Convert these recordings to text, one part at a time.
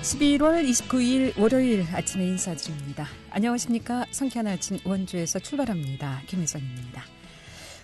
11월 29일 월요일 아침에 인사드립니다. 안녕하십니까. 상쾌한 아침 원주에서 출발합니다. 김혜선입니다.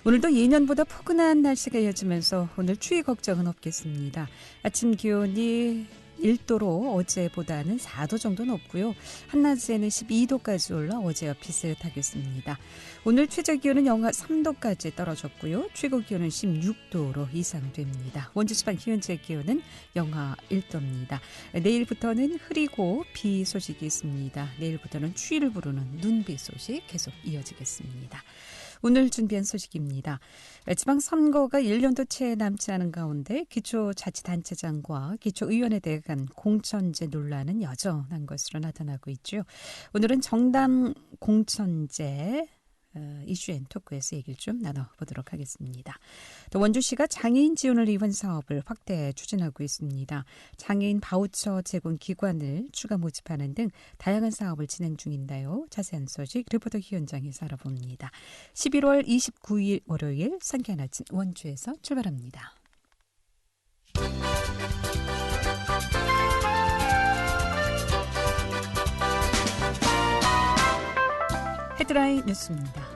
오늘도 예년보다 포근한 날씨가 이어지면서 오늘 추위 걱정은 없겠습니다. 아침 기온이 1도로 어제보다는 4도 정도 높고요. 한낮에는 12도까지 올라 어제와 비슷하겠습니다. 오늘 최저 기온은 영하 3도까지 떨어졌고요. 최고 기온은 16도로 이상됩니다. 원주 지방 현재 기온은 영하 1도입니다. 내일부터는 흐리고 비 소식이 있습니다. 내일부터는 추위를 부르는 눈비 소식 계속 이어지겠습니다. 오늘 준비한 소식입니다. 지방선거가 1년도 채 남지 않은 가운데 기초자치단체장과 기초의원에 대한 공천제 논란은 여전한 것으로 나타나고 있죠. 오늘은 정당 공천제 이슈앤토크에서 얘기를 좀 나눠보도록 하겠습니다. 또 원주시가 장애인 지원을 위한 사업을 확대 추진하고 있습니다. 장애인 바우처 제공 기관을 추가 모집하는 등 다양한 사업을 진행 중인데요. 자세한 소식 리포터 현장에서 알아봅니다. 11월 29일 월요일 상쾌한 아침 원주에서 출발합니다. 헤드라인 뉴스입니다.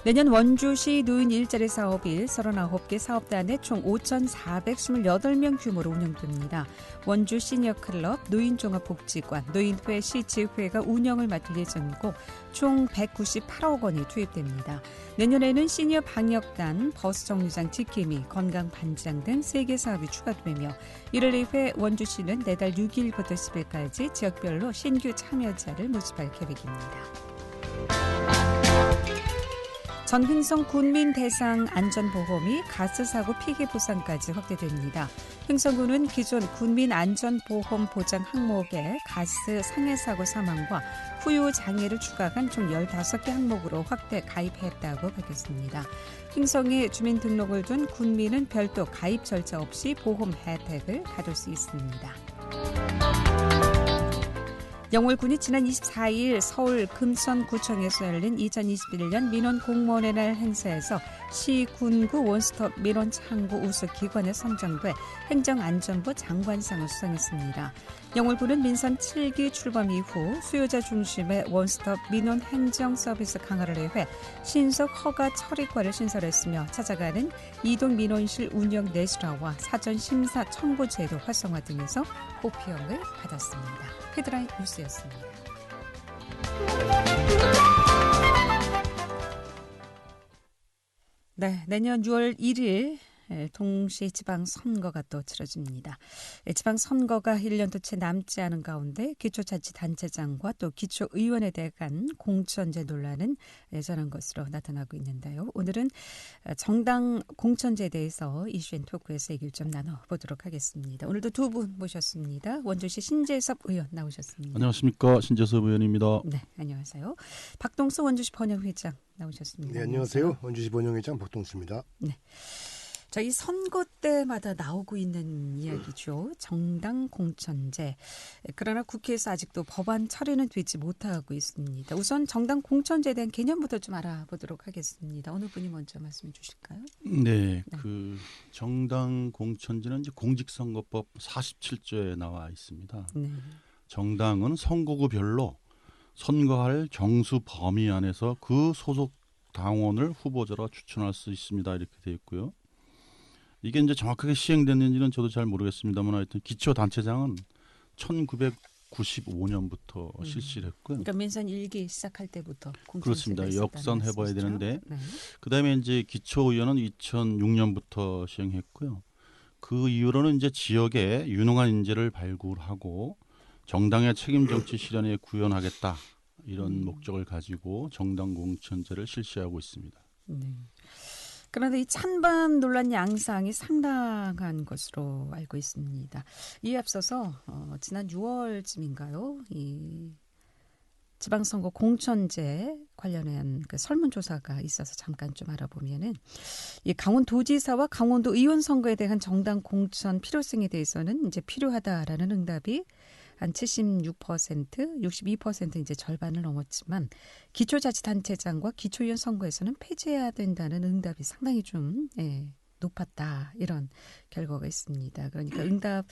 내년 원주시 노인 일자리 사업일 39개 사업단에 총 5,428명 규모로 운영됩니다. 원주 시니어클럽, 노인종합복지관, 노인회, 시지회가 운영을 맡을 예정이고 총 198억 원이 투입됩니다. 내년에는 시니어 방역단, 버스 정류장 지킴이, 건강반장 등 3개 사업이 추가되며 이를 위해 원주시는 내달 6일부터 10일까지 지역별로 신규 참여자를 모집할 계획입니다. 전횡성 군민 대상 안전보험이 가스사고 피해 보상까지 확대됩니다. 횡성군은 기존 군민 안전보험 보장 항목에 가스 상해사고 사망과 후유 장애를 추가한 총 15개 항목으로 확대 가입했다고 밝혔습니다. 횡성에 주민등록을 둔 군민은 별도 가입 절차 없이 보험 혜택을 받을 수 있습니다. 영월군이 지난 24일 서울 금천구청에서 열린 2021년 민원 공무원의 날 행사에서 시, 군구 원스톱 민원 창구 우수기관에 선정돼 행정안전부 장관상을 수상했습니다. 영월군은 민선 7기 출범 이후 수요자 중심의 원스톱 민원 행정 서비스 강화를 위해 신속 허가 처리과를 신설했으며 찾아가는 이동 민원실 운영 내수라와 사전 심사 청구 제도 활성화 등에서 호평을 받았습니다. 헤드라인 뉴스였습니다. 네, 내년 6월 1일 동시 지방선거가 또 치러집니다. 지방선거가 1년도 채 남지 않은 가운데 기초자치단체장과 또 기초의원에 대한 공천제 논란은 여전한 것으로 나타나고 있는데요. 오늘은 정당 공천제에 대해서 이슈앤토크에서 얘기를 좀 나눠보도록 하겠습니다. 오늘도 두 분 모셨습니다. 원주시 신재섭 의원 나오셨습니다. 안녕하십니까. 신재섭 의원입니다. 네, 안녕하세요. 박동수 원주시 번영회장 나오셨습니다. 네, 안녕하세요. 원주시 번영회장 박동수입니다. 네. 저희 선거 때마다 나오고 있는 이야기죠. 정당 공천제. 그러나 국회에서 아직도 법안 처리는 되지 못하고 있습니다. 우선 정당 공천제에 대한 개념부터 좀 알아보도록 하겠습니다. 어느 분이 먼저 말씀해 주실까요? 네, 그 정당 공천제는 이제 공직선거법 47조에 나와 있습니다. 네. 정당은 선거구별로 선거할 정수 범위 안에서 그 소속 당원을 후보자로 추천할 수 있습니다. 이렇게 되어 있고요. 이게 이제 정확하게 시행됐는지는 저도 잘 모르겠습니다만 하여튼 기초단체장은 1995년부터 실시를 했고요. 그러니까 민선 1기 시작할 때부터 그렇습니다. 역선해봐야 되는데 네. 그다음에 이제 기초의원은 2006년부터 시행했고요. 그 이후로는 이제 지역에 유능한 인재를 발굴하고 정당의 책임 정치 실현에 구현하겠다 이런 목적을 가지고 정당 공천제를 실시하고 있습니다. 네. 그런데 이 찬반 논란 양상이 상당한 것으로 알고 있습니다. 이에 앞서서 지난 6월쯤인가요? 이 지방선거 공천제 관련한 그 설문조사가 있어서 잠깐 좀 알아보면은 이 강원도지사와 강원도 의원 선거에 대한 정당 공천 필요성에 대해서는 이제 필요하다라는 응답이 한 76%, 62% 이제 절반을 넘었지만 기초자치단체장과 기초의원 선거에서는 폐지해야 된다는 응답이 상당히 좀 높았다 이런 결과가 있습니다. 그러니까 응답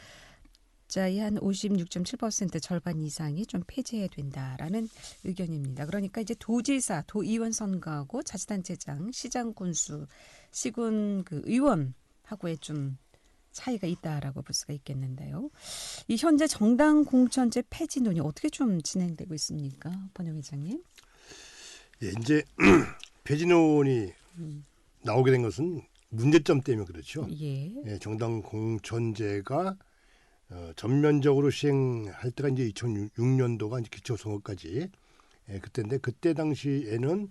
응답자의 한 56.7% 절반 이상이 좀 폐지해야 된다라는 의견입니다. 그러니까 이제 도지사, 도의원 선거하고 자치단체장, 시장 군수, 시군 그 의원하고의 좀 차이가 있다라고 볼 수가 있겠는데요. 이 현재 정당 공천제 폐지 논의 어떻게 좀 진행되고 있습니까, 번영 회장님? 예, 이제 폐지론이 나오게 된 것은 문제점 때문에 그렇죠. 예. 예, 정당 공천제가 전면적으로 시행할 때가 이제 2006년도가 이제 기초선거까지 그때인데 그때 당시에는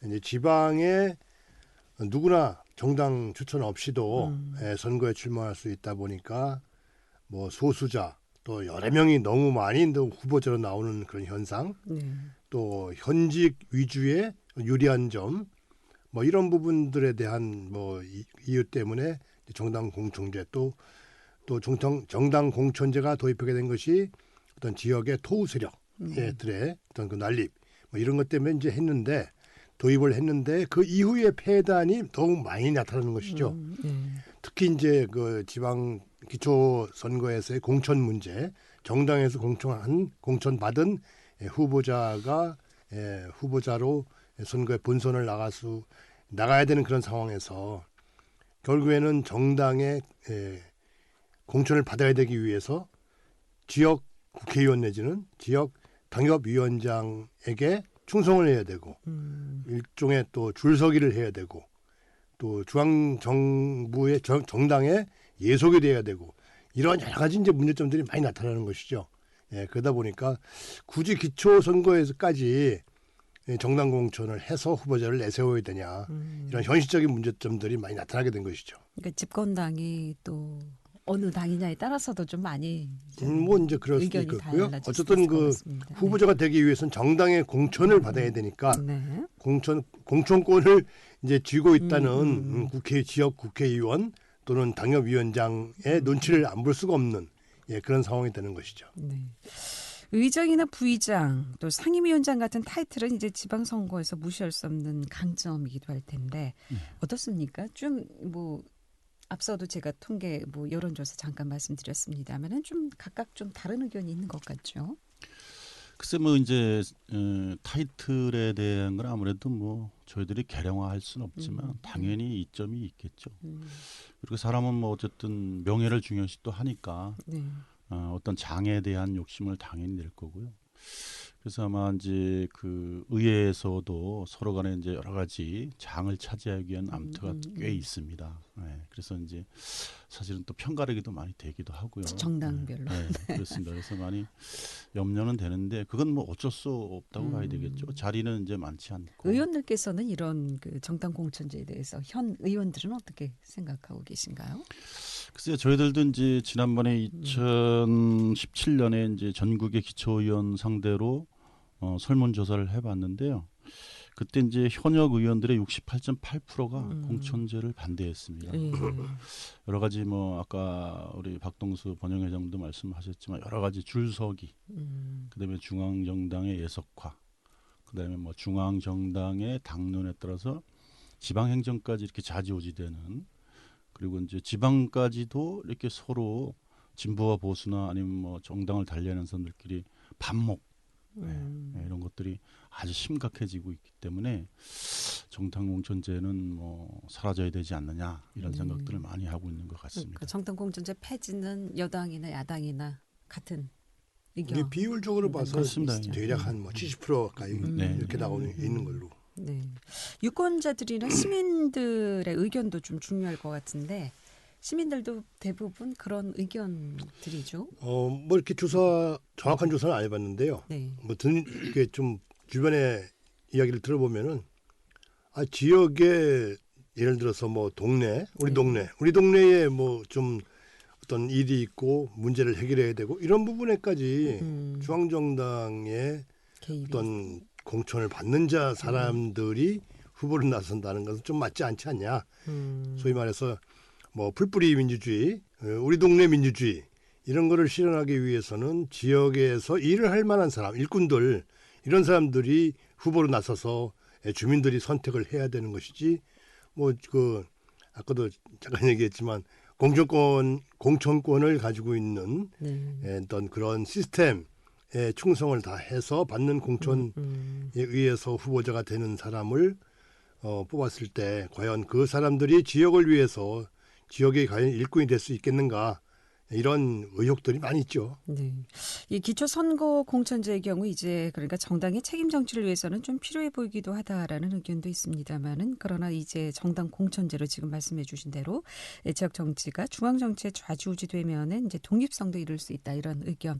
이제 지방에 누구나 정당 추천 없이도 선거에 출마할 수 있다 보니까 뭐 소수자 또 여러 명이 너무 많이 후보자로 나오는 그런 현상, 네. 또 현직 위주의 유리한 점, 뭐 이런 부분들에 대한 뭐 이유 때문에 정당 공천제 또 정당 공천제가 도입하게 된 것이 어떤 지역의 토우 세력들의 어떤 그 난립 뭐 이런 것 때문에 이제 도입을 했는데 그 이후에 폐단이 더욱 많이 나타나는 것이죠. 특히 이제 그 지방 기초 선거에서의 공천 문제, 정당에서 공천 받은 후보자가 후보자로 선거에 본선을 나가야 되는 그런 상황에서 결국에는 정당의 공천을 받아야 되기 위해서 지역 국회의원 내지는 지역 당협위원장에게 충성을 해야 되고 일종의 또 줄서기를 해야 되고 또 중앙 정부의 정당에 예속이 돼야 되고 이런 여러 가지 이제 문제점들이 많이 나타나는 것이죠. 예, 그러다 보니까 굳이 기초 선거에서까지 정당 공천을 해서 후보자를 내세워야 되냐 이런 현실적인 문제점들이 많이 나타나게 된 것이죠. 그러니까 집권당이 또 어느 당이냐에 따라서도 좀 많이 뭐 이제 그럴 수도 의견이 있겠고요. 달라질 어쨌든 수 있을 것 그 같습니다. 후보자가 되기 위해서는 정당의 공천을 받아야 되니까 네. 공천권을 이제 쥐고 있다는 지역 국회의원 또는 당협위원장의 눈치를 안 볼 수가 없는 그런 상황이 되는 것이죠. 네. 의장이나 부의장 또 상임위원장 같은 타이틀은 이제 지방선거에서 무시할 수 없는 강점이기도 할 텐데 어떻습니까? 좀 뭐 앞서도 제가 통계 뭐 여론조사 잠깐 말씀드렸습니다만은 좀 각각 좀 다른 의견이 있는 것 같죠. 글쎄 뭐 이제 타이틀에 대한 건 아무래도 뭐 저희들이 개량화할 수는 없지만 당연히 이점이 있겠죠. 그리고 사람은 뭐 어쨌든 명예를 중요시 또 하니까 네. 어떤 장에 대한 욕심을 당연히 낼 거고요. 그래서 아마 이제 그 의회에서도 서로 간에 이제 여러 가지 장을 차지하기 위한 암투가 꽤 있습니다. 네, 그래서 이제 사실은 또 편가르기도 많이 되기도 하고요. 정당별로. 네, 그렇습니다. 그래서 많이 염려는 되는데 그건 뭐 어쩔 수 없다고 봐야 되겠죠. 자리는 이제 많지 않고. 의원들께서는 이런 그 정당 공천제에 대해서 현 의원들은 어떻게 생각하고 계신가요? 글쎄요, 저희들도 이제 지난번에 2017년에 이제 전국의 기초의원 상대로 설문조사를 해봤는데요. 그때 이제 현역 의원들의 68.8%가 공천제를 반대했습니다. 여러 가지 뭐 아까 우리 박동수 번영회장도 말씀하셨지만 여러 가지 줄서기, 그다음에 중앙정당의 예석화, 그다음에 뭐 중앙정당의 당론에 따라서 지방행정까지 이렇게 좌지우지되는, 그리고 이제 지방까지도 이렇게 서로 진보와 보수나 아니면 뭐 정당을 달리하는 사람들끼리 반목, 이런 것들이 아주 심각해지고 있기 때문에 정당 공천제는 뭐 사라져야 되지 않느냐 이런 생각들을 많이 하고 있는 것 같습니다. 그 정당 공천제 폐지는 여당이나 야당이나 같은 의견. 이게 비율적으로 봐서 그렇습니다. 대략 한 뭐 70% 가까이 이렇게 나오는 있는 걸로. 네. 유권자들이나 시민들의 의견도 좀 중요할 것 같은데 시민들도 대부분 그런 의견들이죠. 뭐 이렇게 정확한 조사는 안 해봤는데요. 네. 뭐 이게 좀 주변에 이야기를 들어보면은 지역에 예를 들어서 뭐 우리 동네에 뭐 좀 어떤 일이 있고 문제를 해결해야 되고 이런 부분에까지 중앙정당의 개입이. 어떤 공천을 받는 사람들이 후보를 나선다는 것은 좀 맞지 않지 않냐. 소위 말해서 뭐 풀뿌리 민주주의, 우리 동네 민주주의 이런 거를 실현하기 위해서는 지역에서 일을 할 만한 사람, 일꾼들 이런 사람들이 후보로 나서서 주민들이 선택을 해야 되는 것이지. 뭐 그 아까도 잠깐 얘기했지만 공천권을 가지고 있는 어떤 그런 시스템에 충성을 다해서 받는 공천에 의해서 후보자가 되는 사람을 뽑았을 때 과연 그 사람들이 지역을 위해서 지역에 과연 일꾼이 될 수 있겠는가 이런 의혹들이 많이 있죠. 네. 이 기초 선거 공천제의 경우 이제 그러니까 정당의 책임 정치를 위해서는 좀 필요해 보이기도 하다라는 의견도 있습니다만은 그러나 이제 정당 공천제로 지금 말씀해 주신 대로 지역 정치가 중앙 정치에 좌지우지되면은 이제 독립성도 이룰 수 있다 이런 의견.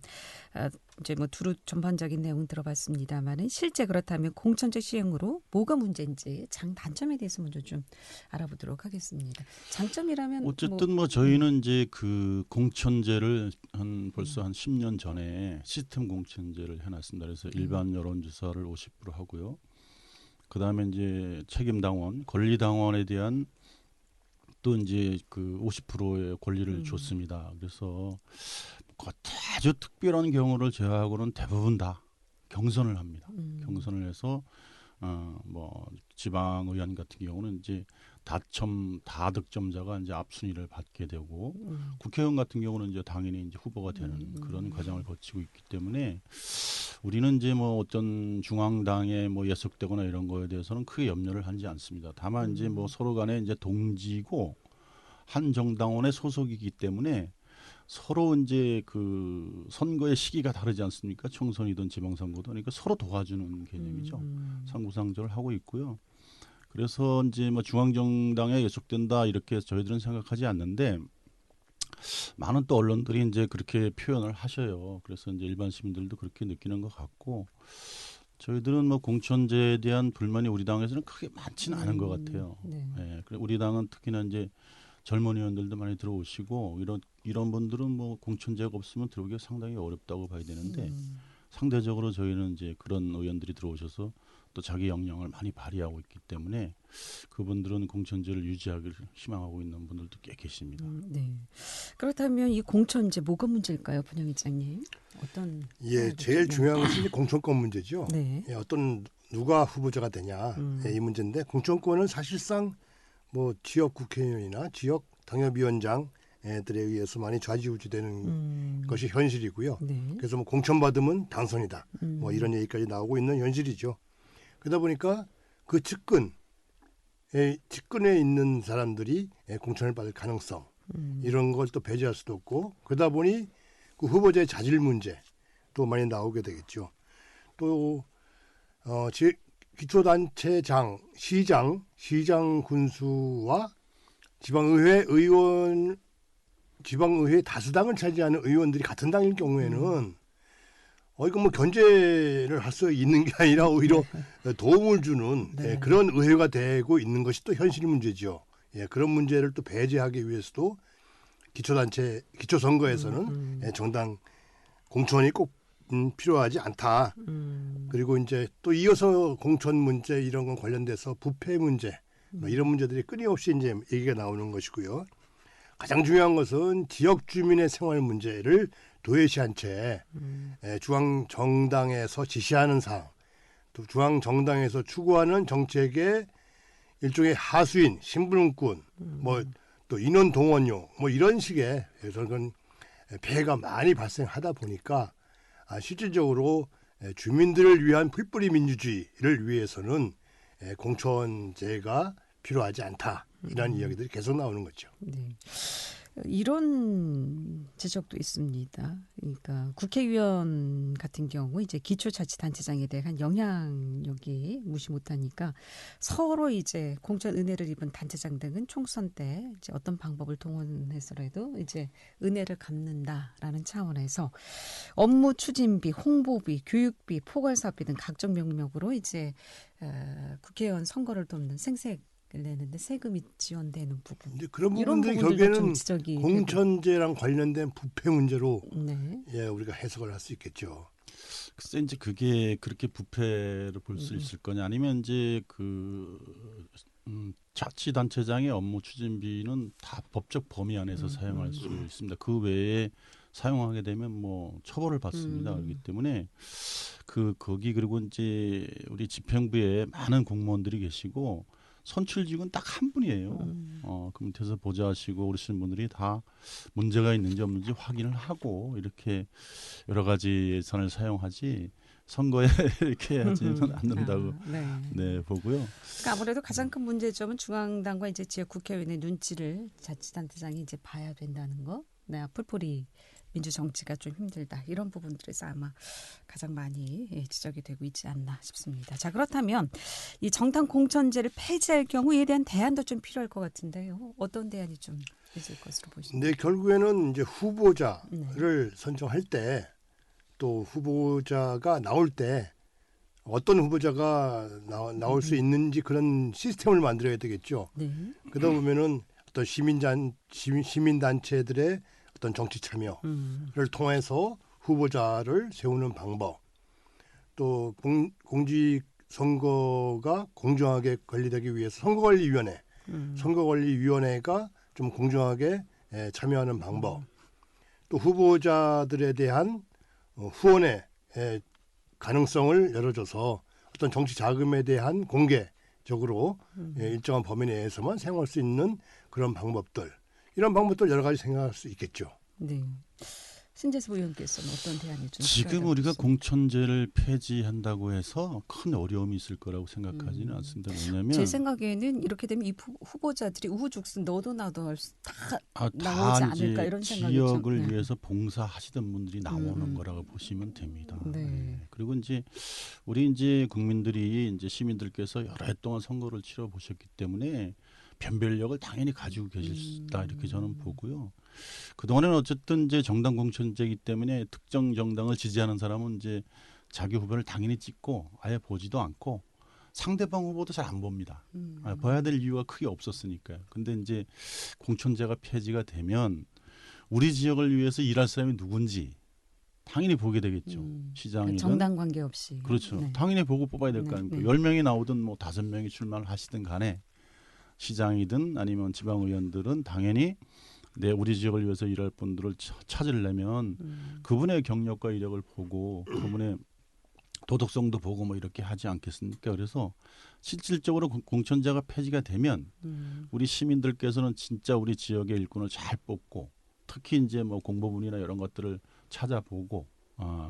이제 뭐 두루 전반적인 내용 들어봤습니다만은 실제 그렇다면 공천제 시행으로 뭐가 문제인지 장단점에 대해서 먼저 좀 알아보도록 하겠습니다. 장점이라면 어쨌든 뭐 저희는 이제 그 공천제를 벌써 한 10년 전에 시스템 공천제를 해놨습니다. 그래서 일반 여론조사를 50% 하고요. 그 다음에 이제 책임당원, 권리당원에 대한 또 이제 그 50%의 권리를 줬습니다. 그래서 아주 특별한 경우를 제외하고는 대부분 다 경선을 합니다. 경선을 해서 뭐 지방 의원 같은 경우는 이제 다득점자가 이제 앞순위를 받게 되고 국회의원 같은 경우는 이제 당연히 이제 후보가 되는 그런 과정을 거치고 있기 때문에 우리는 이제 뭐 어떤 중앙당에 뭐 예속되거나 이런 거에 대해서는 크게 염려를 하지 않습니다. 다만 이제 뭐 서로 간에 이제 동지고 한 정당원의 소속이기 때문에 서로 이제 그 선거의 시기가 다르지 않습니까? 총선이든 지방선거든. 그러니까 서로 도와주는 개념이죠. 상부상조를 하고 있고요. 그래서 이제 뭐 중앙정당에 예속된다 이렇게 저희들은 생각하지 않는데 많은 또 언론들이 이제 그렇게 표현을 하셔요. 그래서 이제 일반 시민들도 그렇게 느끼는 것 같고 저희들은 뭐 공천제에 대한 불만이 우리 당에서는 크게 많지는 않은 것 같아요. 네. 예, 우리 당은 특히나 이제 젊은 의원들도 많이 들어오시고 이런 분들은 뭐 공천제가 없으면 들어오기가 상당히 어렵다고 봐야 되는데 상대적으로 저희는 이제 그런 의원들이 들어오셔서 또 자기 역량을 많이 발휘하고 있기 때문에 그분들은 공천제를 유지하기를 희망하고 있는 분들도 꽤 계십니다. 네. 그렇다면 이 공천제 뭐가 문제일까요, 분영위원장님? 어떤? 제일 중요한 것은 이제 공천권 문제죠. 네. 누가 후보자가 되냐 이 문제인데 공천권은 사실상 뭐 지역 국회의원이나 지역 당협위원장들에 의해서 많이 좌지우지되는 것이 현실이고요. 네. 그래서 뭐 공천받으면 당선이다. 뭐 이런 얘기까지 나오고 있는 현실이죠. 그러다 보니까 그 측근에 있는 사람들이 공천을 받을 가능성 이런 걸 또 배제할 수도 없고 그러다 보니 그 후보자의 자질 문제 또 많이 나오게 되겠죠. 또 기초단체장, 시장 군수와 지방의회 다수당을 차지하는 의원들이 같은 당일 경우에는 이거 뭐 견제를 할 수 있는 게 아니라 오히려 도움을 주는 그런 의회가 되고 있는 것이 또 현실 문제죠. 그런 문제를 또 배제하기 위해서도 기초선거에서는 정당 공천이 꼭 필요하지 않다. 그리고 이제 또 이어서 공천 문제 이런 건 관련돼서 부패 문제 뭐 이런 문제들이 끊임없이 이제 얘기가 나오는 것이고요. 가장 중요한 것은 지역 주민의 생활 문제를 도외시한 채 중앙 정당에서 지시하는 사항, 또 중앙 정당에서 추구하는 정책의 일종의 하수인, 신분군, 뭐 또 인원 동원용, 뭐 이런 식의 그런 폐해가 많이 발생하다 보니까 실질적으로 주민들을 위한 풀뿌리 민주주의를 위해서는 공천제가 필요하지 않다. 이런 이야기들이 계속 나오는 거죠. 네. 이런 지적도 있습니다. 그러니까 국회의원 같은 경우 이제 기초자치단체장에 대한 영향력이 무시 못하니까 서로 이제 공천 은혜를 입은 단체장 등은 총선 때 이제 어떤 방법을 동원해서라도 이제 은혜를 갚는다라는 차원에서 업무 추진비, 홍보비, 교육비, 포괄사업비 등 각종 명목으로 이제 국회의원 선거를 돕는 생색 내는데 세금이 지원되는 부분. 이제 그런 부분들이 결국에는 공천제랑 관련된 부패 문제로 우리가 해석을 할 수 있겠죠. 글쎄 이제 그게 그렇게 부패를 볼 수 있을 거냐 아니면 이제 자치단체장의 업무 추진비는 다 법적 범위 안에서 사용할 수 있습니다. 그 외에 사용하게 되면 뭐 처벌을 받습니다. 그렇기 때문에 거기 그리고 이제 우리 집행부에 많은 공무원들이 계시고 선출직은 딱 한 분이에요. 그 밑에서 보좌하시고 그러시는 분들이 다 문제가 있는지 없는지 확인을 하고 이렇게 여러 가지 예산을 사용하지 선거에 이렇게 하지는 않는다고 네, 보고요. 그러니까 아무래도 가장 큰 문제점은 중앙당과 이제 지역 국회의원의 눈치를 자치단체장이 이제 봐야 된다는 거. 네, 풀뿌리 민주 정치가 좀 힘들다. 이런 부분들에서 아마 가장 많이 지적이 되고 있지 않나 싶습니다. 자, 그렇다면 이 정당 공천제를 폐지할 경우 이에 대한 대안도 좀 필요할 것 같은데요. 어떤 대안이 좀 있을 것으로 보십니까? 네, 결국에는 이제 후보자를 선정할 때 또 후보자가 나올 때 어떤 후보자가 나올 수 있는지 그런 시스템을 만들어야 되겠죠. 네. 그러다 보면은 어떤 시민단체들의 어떤 정치 참여를 통해서 후보자를 세우는 방법, 또 공직선거가 공정하게 관리되기 위해서 선거관리위원회가 좀 공정하게 참여하는 방법, 또 후보자들에 대한 후원의 가능성을 열어줘서 어떤 정치 자금에 대한 공개적으로 일정한 범위 내에서만 사용할 수 있는 그런 방법들, 이런 방법들 여러 가지 생각할 수 있겠죠. 네. 신재수 의원께서는 어떤 대안이 좀 지금 우리가 공천제를 폐지한다고 해서 큰 어려움이 있을 거라고 생각하지는 않습니다. 왜냐하면 제 생각에는 이렇게 되면 이 후보자들이 우후죽순 너도 나도 다 나오지 않을까 이런 생각이 지역을 좀, 위해서 봉사하시던 분들이 나오는 거라고 보시면 됩니다. 네. 그리고 이제 우리 이제 국민들이 이제 시민들께서 여러 해 동안 선거를 치러 보셨기 때문에 변별력을 당연히 가지고 계시다 이렇게 저는 보고요. 그동안에는 어쨌든 이제 정당 공천제이기 때문에 특정 정당을 지지하는 사람은 이제 자기 후보를 당연히 찍고 아예 보지도 않고 상대방 후보도 잘 안 봅니다. 봐야 될 이유가 크게 없었으니까요. 근데 이제 공천제가 폐지가 되면 우리 지역을 위해서 일할 사람이 누군지 당연히 보게 되겠죠. 시장이든 정당 관계없이. 그렇죠. 네. 당연히 보고 뽑아야 될 거 아닙니까? 10명이 나오든 뭐 5명이 출마를 하시든 간에 시장이든 아니면 지방의원들은 당연히 우리 지역을 위해서 일할 분들을 찾으려면 그분의 경력과 이력을 보고 그분의 도덕성도 보고 뭐 이렇게 하지 않겠습니까? 그래서 실질적으로 공천제가 폐지가 되면 우리 시민들께서는 진짜 우리 지역의 일꾼을 잘 뽑고 특히 이제 뭐 공보문이나 이런 것들을 찾아보고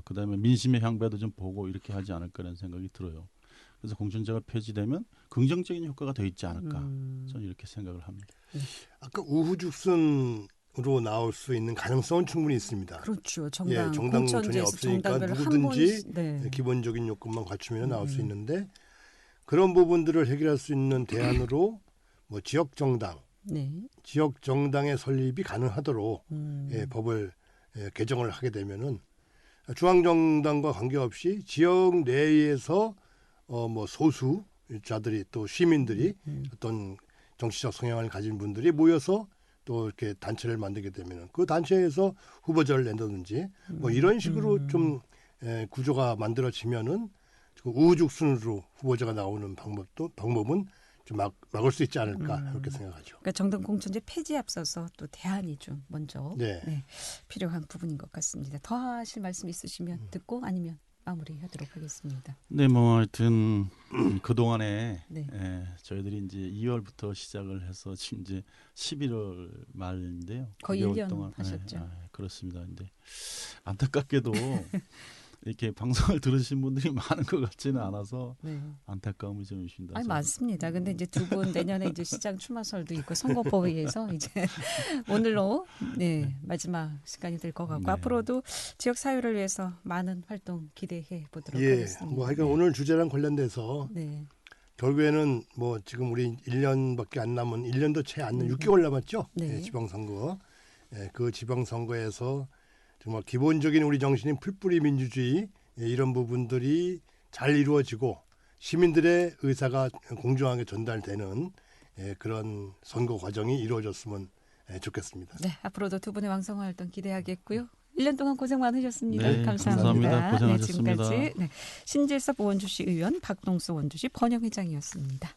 그다음에 민심의 향배도 좀 보고 이렇게 하지 않을까라는 생각이 들어요. 그래서 공천제가 폐지되면 긍정적인 효과가 더 있지 않을까 저는 이렇게 생각을 합니다. 아까 우후죽순으로 나올 수 있는 가능성은 충분히 있습니다. 그렇죠. 정당 공천이 없으니까 누구든지 네. 기본적인 요건만 갖추면 나올 수 있는데 그런 부분들을 해결할 수 있는 대안으로 뭐 지역 정당의 설립이 가능하도록 법을 개정을 하게 되면은 중앙 정당과 관계없이 지역 내에서 뭐 소수자들이 또 시민들이 어떤 정치적 성향을 가진 분들이 모여서 또 이렇게 단체를 만들게 되면 그 단체에서 후보자를 낸다든지 뭐 이런 식으로 좀 구조가 만들어지면은 우후죽순으로 후보자가 나오는 방법은 좀 막을 수 있지 않을까 이렇게 생각하죠. 그러니까 정당 공천제 폐지에 앞서서 또 대안이 좀 먼저 필요한 부분인 것 같습니다. 더 하실 말씀 있으시면 듣고 아니면 마무리하도록 하겠습니다. 네, 뭐 하여튼 그 동안에 저희들이 이제 2월부터 시작을 해서 지금 이제 11월 말인데요. 거의 1년 동안 하셨죠. 그렇습니다. 근데 안타깝게도 이렇게 방송을 들으신 분들이 많은 것 같지는 않아서 안타까움이 좀 있습니다. 아니 많습니다. 근데 이제 두 분 내년에 이제 시장 출마설도 있고 선거법에 의해서 이제 오늘로 마지막 시간이 될 것 같고 앞으로도 지역 사회를 위해서 많은 활동 기대해 보도록 하겠습니다. 뭐 하여간 오늘 주제랑 관련돼서 결국에는 뭐 지금 우리 1년밖에 안 남은 1년도 채 않는 6개월 남았죠. 지방선거. 그 지방선거에서 정말 기본적인 우리 정신인 풀뿌리 민주주의 이런 부분들이 잘 이루어지고 시민들의 의사가 공정하게 전달되는 그런 선거 과정이 이루어졌으면 좋겠습니다. 네, 앞으로도 두 분의 왕성한 활동 기대하겠고요. 1년 동안 고생 많으셨습니다. 네, 감사합니다. 고생하셨습니다. 지금까지 신재섭 원주시 의원, 박동수 원주시 번영회장이었습니다.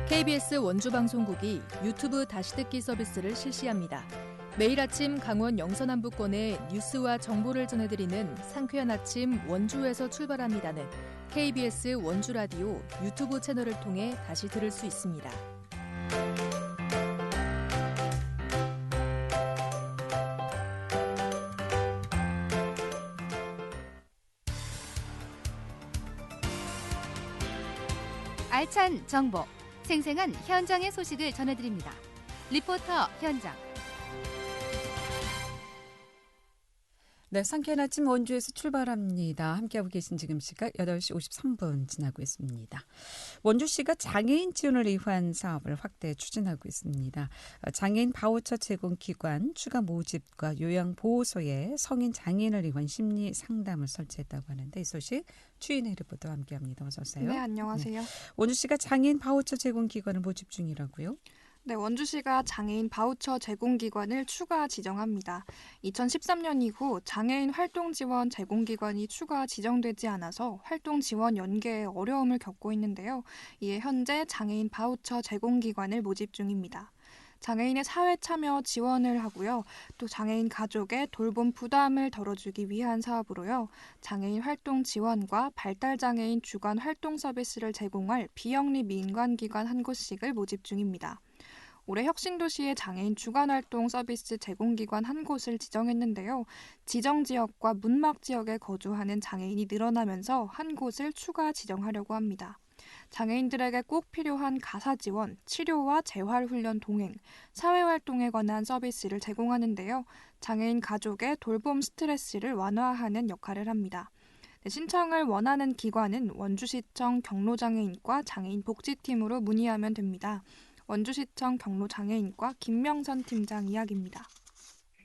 KBS 원주방송국이 유튜브 다시 듣기 서비스를 실시합니다. 매일 아침 강원 영서남부권의 뉴스와 정보를 전해드리는 상쾌한 아침 원주에서 출발합니다는 KBS 원주 라디오 유튜브 채널을 통해 다시 들을 수 있습니다. 알찬 정보, 생생한 현장의 소식을 전해드립니다. 리포터 현장. 네, 상쾌한 아침 원주에서 출발합니다. 함께하고 계신 지금 시각 8시 53분 지나고 있습니다. 원주시가 장애인 지원을 위한 사업을 확대 추진하고 있습니다. 장애인 바우처 제공 기관 추가 모집과 요양보호소에 성인 장애인을 위한 심리 상담을 설치했다고 하는데 이 소식 추인혜 리포터와 함께합니다. 어서 오세요. 네, 안녕하세요. 네. 원주시가 장애인 바우처 제공 기관을 모집 중이라고요? 네, 원주시가 장애인 바우처 제공기관을 추가 지정합니다. 2013년 이후 장애인 활동 지원 제공기관이 추가 지정되지 않아서 활동 지원 연계에 어려움을 겪고 있는데요. 이에 현재 장애인 바우처 제공기관을 모집 중입니다. 장애인의 사회 참여 지원을 하고요. 또 장애인 가족의 돌봄 부담을 덜어주기 위한 사업으로요. 장애인 활동 지원과 발달장애인 주간 활동 서비스를 제공할 비영리 민간기관 한 곳씩을 모집 중입니다. 올해 혁신도시의 장애인 주간활동 서비스 제공기관 한 곳을 지정했는데요. 지정지역과 문막지역에 거주하는 장애인이 늘어나면서 한 곳을 추가 지정하려고 합니다. 장애인들에게 꼭 필요한 가사 지원, 치료와 재활훈련 동행, 사회활동에 관한 서비스를 제공하는데요. 장애인 가족의 돌봄 스트레스를 완화하는 역할을 합니다. 신청을 원하는 기관은 원주시청 경로장애인과 장애인 복지팀으로 문의하면 됩니다. 원주시청 경로장애인과 김명선 팀장 이야기입니다.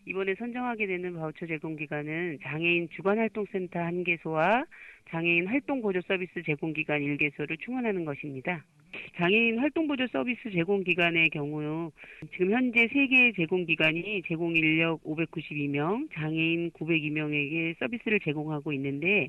이번에 선정하게 되는 바우처 제공기관은 장애인 주간활동센터 1개소와 장애인 활동보조 서비스 제공기관 1개소를 충원하는 것입니다. 장애인 활동보조 서비스 제공기관의 경우 지금 현재 3개의 제공기관이 제공인력 592명, 장애인 902명에게 서비스를 제공하고 있는데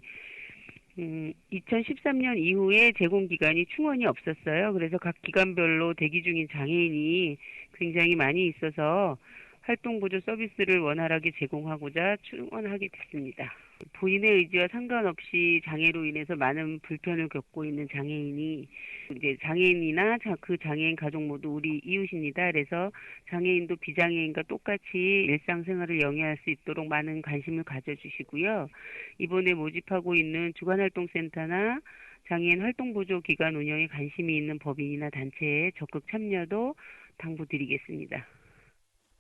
2013년 이후에 제공기관이 충원이 없었어요. 그래서 각 기관별로 대기 중인 장애인이 굉장히 많이 있어서 활동보조 서비스를 원활하게 제공하고자 충원하게 됐습니다. 본인의 의지와 상관없이 장애로 인해서 많은 불편을 겪고 있는 장애인이 이제 장애인이나 그 장애인 가족 모두 우리 이웃입니다. 그래서 장애인도 비장애인과 똑같이 일상생활을 영위할 수 있도록 많은 관심을 가져주시고요. 이번에 모집하고 있는 주간활동센터나 장애인 활동보조기관 운영에 관심이 있는 법인이나 단체에 적극 참여도 당부드리겠습니다.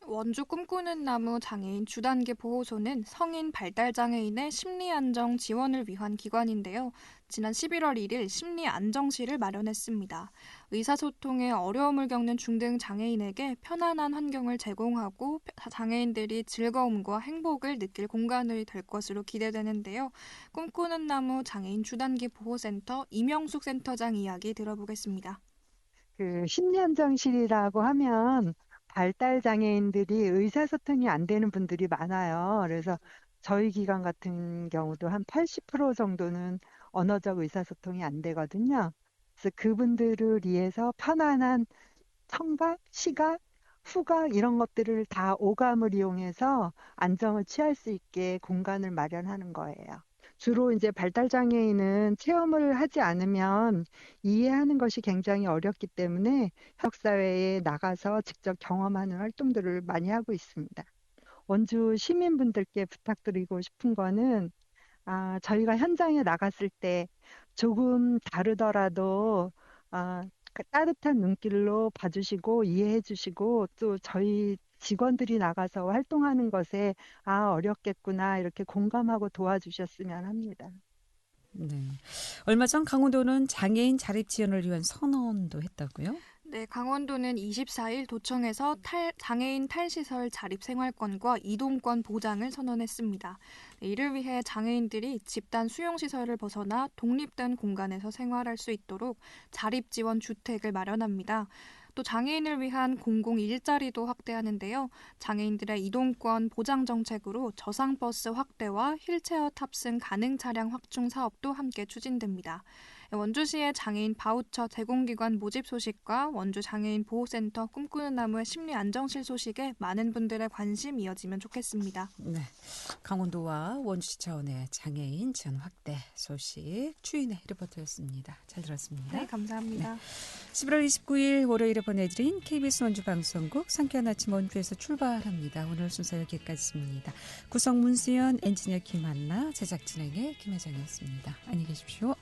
원주 꿈꾸는 나무 장애인 주단계 보호소는 성인 발달장애인의 심리안정 지원을 위한 기관인데요. 지난 11월 1일 심리안정실을 마련했습니다. 의사소통에 어려움을 겪는 중등 장애인에게 편안한 환경을 제공하고 장애인들이 즐거움과 행복을 느낄 공간이 될 것으로 기대되는데요. 꿈꾸는 나무 장애인 주단계 보호센터 이명숙 센터장 이야기 들어보겠습니다. 심리안정실이라고 하면 발달 장애인들이 의사소통이 안 되는 분들이 많아요. 그래서 저희 기관 같은 경우도 한 80% 정도는 언어적 의사소통이 안 되거든요. 그래서 그분들을 위해서 편안한 청각, 시각, 후각 이런 것들을 다 오감을 이용해서 안정을 취할 수 있게 공간을 마련하는 거예요. 주로 이제 발달장애인은 체험을 하지 않으면 이해하는 것이 굉장히 어렵기 때문에 현역사회에 나가서 직접 경험하는 활동들을 많이 하고 있습니다. 원주 시민분들께 부탁드리고 싶은 거는 저희가 현장에 나갔을 때 조금 다르더라도 따뜻한 눈길로 봐주시고 이해해 주시고 또 저희 직원들이 나가서 활동하는 것에 어렵겠구나 이렇게 공감하고 도와주셨으면 합니다. 네. 얼마 전 강원도는 장애인 자립 지원을 위한 선언도 했다고요? 네, 강원도는 24일 도청에서 장애인 탈시설 자립생활권과 이동권 보장을 선언했습니다. 이를 위해 장애인들이 집단 수용시설을 벗어나 독립된 공간에서 생활할 수 있도록 자립지원 주택을 마련합니다. 또 장애인을 위한 공공 일자리도 확대하는데요. 장애인들의 이동권 보장 정책으로 저상버스 확대와 휠체어 탑승 가능 차량 확충 사업도 함께 추진됩니다. 원주시의 장애인 바우처 제공기관 모집 소식과 원주 장애인 보호센터 꿈꾸는 나무의 심리안정실 소식에 많은 분들의 관심 이어지면 좋겠습니다. 네, 강원도와 원주시 차원의 장애인 지원 확대 소식 추인의 리포터였습니다. 잘 들었습니다. 네, 감사합니다. 11월 29일 월요일에 보내드린 KBS 원주 방송국 상쾌한 아침 원주에서 출발합니다. 오늘 순서 여기까지입니다. 구성 문수연, 엔지니어 김한나, 제작 진행의 김혜정이었습니다. 안녕히 계십시오.